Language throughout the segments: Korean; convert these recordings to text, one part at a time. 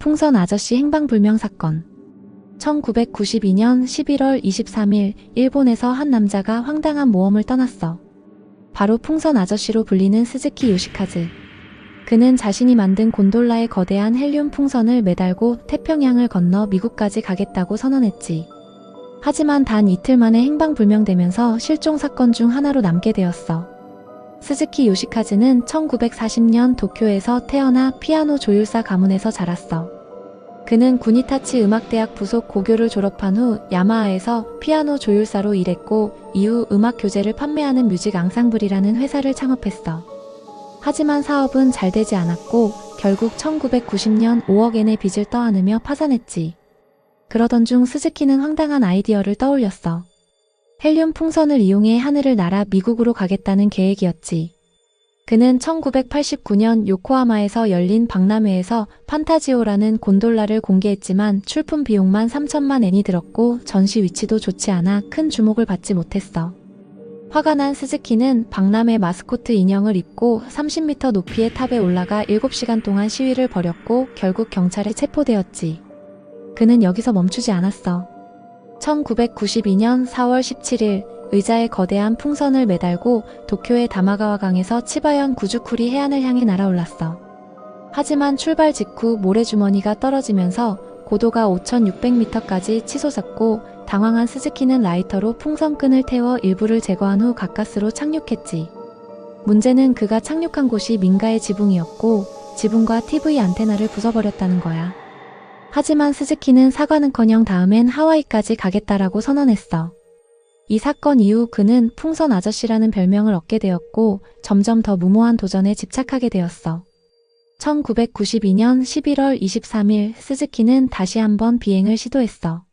풍선 아저씨 행방불명 사건. 1992년 11월 23일 일본에서 한 남자가 황당한 모험을 떠났어. 바로 풍선 아저씨로 불리는 스즈키 요시카즈. 그는 자신이 만든 곤돌라에 거대한 헬륨 풍선을 매달고 태평양을 건너 미국까지 가겠다고 선언했지. 하지만 단 이틀 만에 행방불명되면서 실종 사건 중 하나로 남게 되었어. 스즈키 요시카즈는 1940년 도쿄에서 태어나 피아노 조율사 가문에서 자랐어. 그는 구니타치 음악대학 부속 고교를 졸업한 후 야마하에서 피아노 조율사로 일했고 이후 음악 교재를 판매하는 뮤직 앙상블이라는 회사를 창업했어. 하지만 사업은 잘 되지 않았고 결국 1990년 5억엔의 빚을 떠안으며 파산했지. 그러던 중 스즈키는 황당한 아이디어를 떠올렸어. 헬륨 풍선을 이용해 하늘을 날아 미국으로 가겠다는 계획이었지. 그는 1989년 요코하마에서 열린 박람회에서 판타지오라는 곤돌라를 공개했지만 출품 비용만 3천만 엔이 들었고 전시 위치도 좋지 않아 큰 주목을 받지 못했어. 화가 난 스즈키는 박람회 마스코트 인형을 입고 30m 높이의 탑에 올라가 7시간 동안 시위를 벌였고 결국 경찰에 체포되었지. 그는 여기서 멈추지 않았어. 1992년 4월 17일 의자에 거대한 풍선을 매달고 도쿄의 다마가와 강에서 치바현 구주쿠리 해안을 향해 날아올랐어. 하지만 출발 직후 모래주머니가 떨어지면서 고도가 5,600m까지 치솟았고 당황한 스즈키는 라이터로 풍선끈을 태워 일부를 제거한 후 가까스로 착륙했지. 문제는 그가 착륙한 곳이 민가의 지붕이었고 지붕과 TV 안테나를 부숴버렸다는 거야. 하지만 스즈키는 사과는커녕 다음엔 하와이까지 가겠다라고 선언했어. 이 사건 이후 그는 풍선 아저씨라는 별명을 얻게 되었고 점점 더 무모한 도전에 집착하게 되었어. 1992년 11월 23일 스즈키는 다시 한번 비행을 시도했어.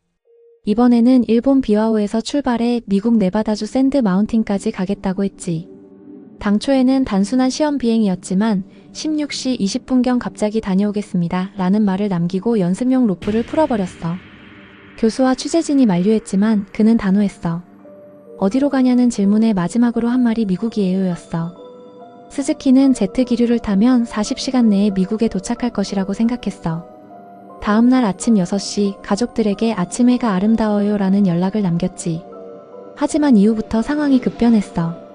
이번에는 일본 비와호에서 출발해 미국 네바다주 샌드 마운틴까지 가겠다고 했지. 당초에는 단순한 시험 비행이었지만 16시 20분경 갑자기 다녀오겠습니다 라는 말을 남기고 연습용 로프를 풀어버렸어. 교수와 취재진이 만류했지만 그는 단호했어. 어디로 가냐는 질문에 마지막으로 한 말이 미국이에요 였어. 스즈키는 제트 기류를 타면 40시간 내에 미국에 도착할 것이라고 생각했어. 다음날 아침 6시 가족들에게 아침해가 아름다워요 라는 연락을 남겼지. 하지만 이후부터 상황이 급변했어.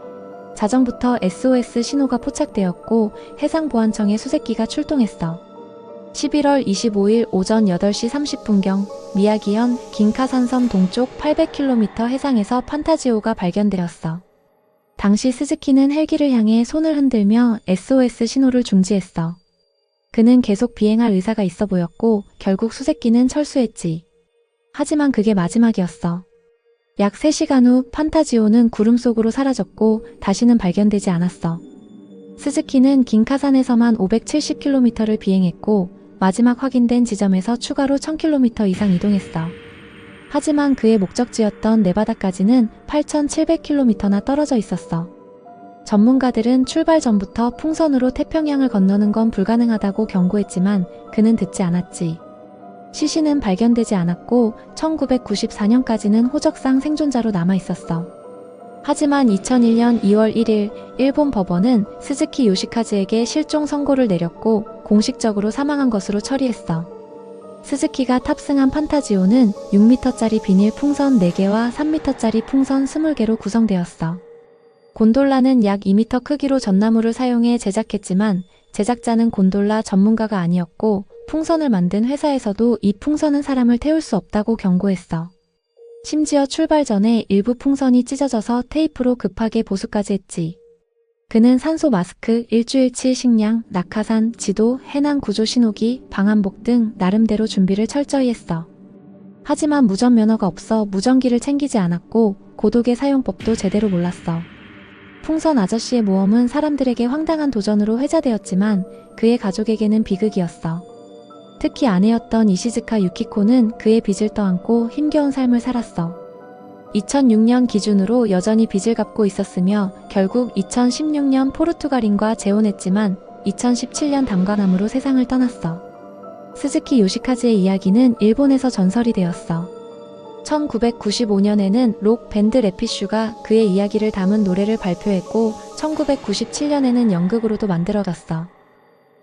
자정부터 SOS 신호가 포착되었고 해상보안청의 수색기가 출동했어. 11월 25일 오전 8시 30분경 미야기현 긴카산섬 동쪽 800km 해상에서 판타지오가 발견되었어. 당시 스즈키는 헬기를 향해 손을 흔들며 SOS 신호를 중지했어. 그는 계속 비행할 의사가 있어 보였고 결국 수색기는 철수했지. 하지만 그게 마지막이었어. 약 3시간 후 판타지오는 구름 속으로 사라졌고 다시는 발견되지 않았어. 스즈키는 긴카산에서만 570km를 비행했고 마지막 확인된 지점에서 추가로 1000km 이상 이동했어. 하지만 그의 목적지였던 네바다까지는 8700km나 떨어져 있었어. 전문가들은 출발 전부터 풍선으로 태평양을 건너는 건 불가능하다고 경고했지만 그는 듣지 않았지. 시신은 발견되지 않았고 1994년까지는 호적상 생존자로 남아있었어. 하지만 2001년 2월 1일 일본 법원은 스즈키 요시카즈에게 실종 선고를 내렸고 공식적으로 사망한 것으로 처리했어. 스즈키가 탑승한 판타지오는 6m짜리 비닐 풍선 4개와 3m짜리 풍선 20개로 구성되었어. 곤돌라는 약 2m 크기로 전나무를 사용해 제작했지만 제작자는 곤돌라 전문가가 아니었고 풍선을 만든 회사에서도 이 풍선은 사람을 태울 수 없다고 경고했어. 심지어 출발 전에 일부 풍선이 찢어져서 테이프로 급하게 보수까지 했지. 그는 산소 마스크, 일주일치 식량, 낙하산, 지도, 해난 구조 신호기, 방한복 등 나름대로 준비를 철저히 했어. 하지만 무전면허가 없어 무전기를 챙기지 않았고 고독의 사용법도 제대로 몰랐어. 풍선 아저씨의 모험은 사람들에게 황당한 도전으로 회자되었지만 그의 가족에게는 비극이었어. 특히 아내였던 이시즈카 유키코는 그의 빚을 떠안고 힘겨운 삶을 살았어. 2006년 기준으로 여전히 빚을 갚고 있었으며 결국 2016년 포르투갈인과 재혼했지만 2017년 담관함으로 세상을 떠났어. 스즈키 요시카즈의 이야기는 일본에서 전설이 되었어. 1995년에는 록 밴드 래피슈가 그의 이야기를 담은 노래를 발표했고 1997년에는 연극으로도 만들어졌어.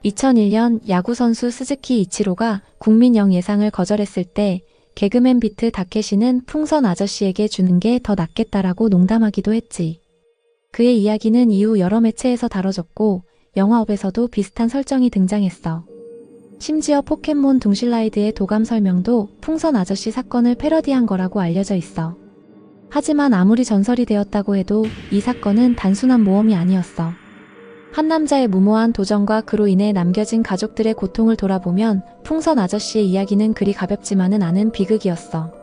2001년 야구선수 스즈키 이치로가 국민영 예상을 거절했을 때 개그맨 비트 다케시는 풍선 아저씨에게 주는 게 더 낫겠다라고 농담하기도 했지. 그의 이야기는 이후 여러 매체에서 다뤄졌고 영화업에서도 비슷한 설정이 등장했어. 심지어 포켓몬 둥실라이드의 도감 설명도 풍선 아저씨 사건을 패러디한 거라고 알려져 있어. 하지만 아무리 전설이 되었다고 해도 이 사건은 단순한 모험이 아니었어. 한 남자의 무모한 도전과 그로 인해 남겨진 가족들의 고통을 돌아보면 풍선 아저씨의 이야기는 그리 가볍지만은 않은 비극이었어.